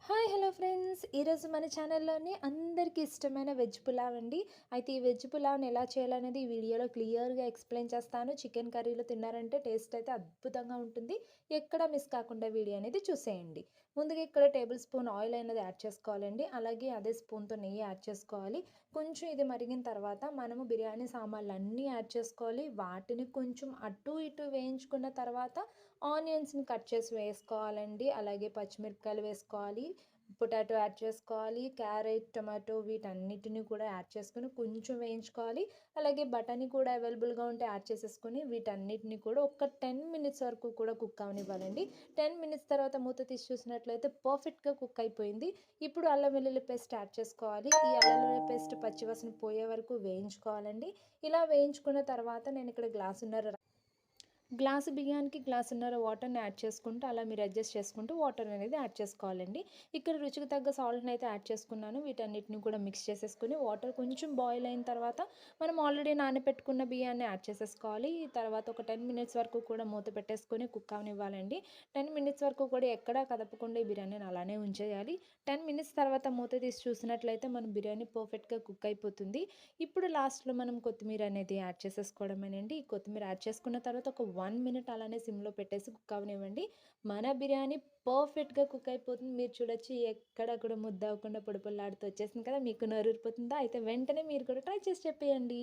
Hi hello friends, ఈరోజు మన ఛానల్లోని అందరికీ ఇష్టమైన వెజ్ పులావ్ అండి. అయితే ఈ వెజ్ పులావ్ని ఎలా చేయాలనేది ఈ వీడియోలో క్లియర్గా ఎక్స్ప్లెయిన్ చేస్తాను. చికెన్ కర్రీలో తిన్నారంటే టేస్ట్ అయితే అద్భుతంగా ఉంటుంది. ఎక్కడ మిస్ కాకుండా వీడియో అనేది చూసేయండి. ముందుగా ఇక్కడ టేబుల్ స్పూన్ ఆయిల్ అనేది యాడ్ చేసుకోవాలండి. అలాగే అదే స్పూన్తో నెయ్యి యాడ్ చేసుకోవాలి. కొంచెం ఇది మరిగిన తర్వాత మనము బిర్యానీ సామాన్లు అన్నీ యాడ్ చేసుకోవాలి. వాటిని కొంచెం అటు ఇటు వేయించుకున్న తర్వాత ఆనియన్స్ని కట్ చేసి వేసుకోవాలండి. అలాగే పచ్చిమిరపకాయలు వేసుకోవాలి, పొటాటో యాడ్ చేసుకోవాలి, క్యారెట్, టొమాటో వీటన్నిటిని కూడా యాడ్ చేసుకొని కొంచెం వేయించుకోవాలి. అలాగే బఠానీ కూడా అవైలబుల్గా ఉంటే యాడ్ చేసేసుకొని వీటన్నిటిని కూడా ఒక 10 మినిట్స్ వరకు కూడా కుక్ అవనివ్వాలండి. 10 మినిట్స్ తర్వాత మూత తీసి చూసినట్లయితే పర్ఫెక్ట్గా కుక్ అయిపోయింది. ఇప్పుడు అల్లం వెల్లుల్లి పేస్ట్ యాడ్ చేసుకోవాలి. ఈ అల్లం వెల్లుల్లి పేస్ట్ పచ్చివాసన పోయే వరకు వేయించుకోవాలండి. ఇలా వేయించుకున్న తర్వాత నేను ఇక్కడ గ్లాసు బియ్యానికి గ్లాసున్నర వాటర్ని యాడ్ చేసుకుంటూ అలా మీరు అడ్జస్ట్ చేసుకుంటూ వాటర్ అనేది యాడ్ చేసుకోవాలండి. ఇక్కడ రుచికి తగ్గ సాల్ట్ని అయితే యాడ్ చేసుకున్నాను. వీటన్నిటిని కూడా మిక్స్ చేసేసుకుని వాటర్ కొంచెం బాయిల్ అయిన తర్వాత మనం ఆల్రెడీ నానబెట్టుకున్న బియ్యాన్ని యాడ్ చేసేసుకోవాలి. ఈ తర్వాత ఒక 10 మినిట్స్ వరకు కూడా మూత పెట్టేసుకొని కుక్ అవనివ్వాలండి. 10 మినిట్స్ వరకు కూడా ఎక్కడా కదపకుండా ఈ బిర్యానీని అలానే ఉంచేయాలి. 10 మినిట్స్ తర్వాత మూత తీసి చూసినట్లయితే మన బిర్యానీ పర్ఫెక్ట్గా కుక్ అయిపోతుంది. ఇప్పుడు లాస్ట్లో మనం కొత్తిమీర అనేది యాడ్ చేసేసుకోవడమేనండి. ఈ కొత్తిమీర యాడ్ చేసుకున్న తర్వాత ఒక 1 మినిట్ అలానే సిమ్లో పెట్టేసి కుక్ అవనివ్వండి. మన బిర్యానీ పర్ఫెక్ట్గా కుక్ అయిపోతుంది. మీరు చూడొచ్చు, ఎక్కడ కూడా ముద్ద అవ్వకుండా పొడి పొడిలాడుతూ వచ్చేసింది కదా. మీకు నోరూరిపోతుందా? అయితే వెంటనే మీరు కూడా ట్రై చేసి చెప్పేయండి.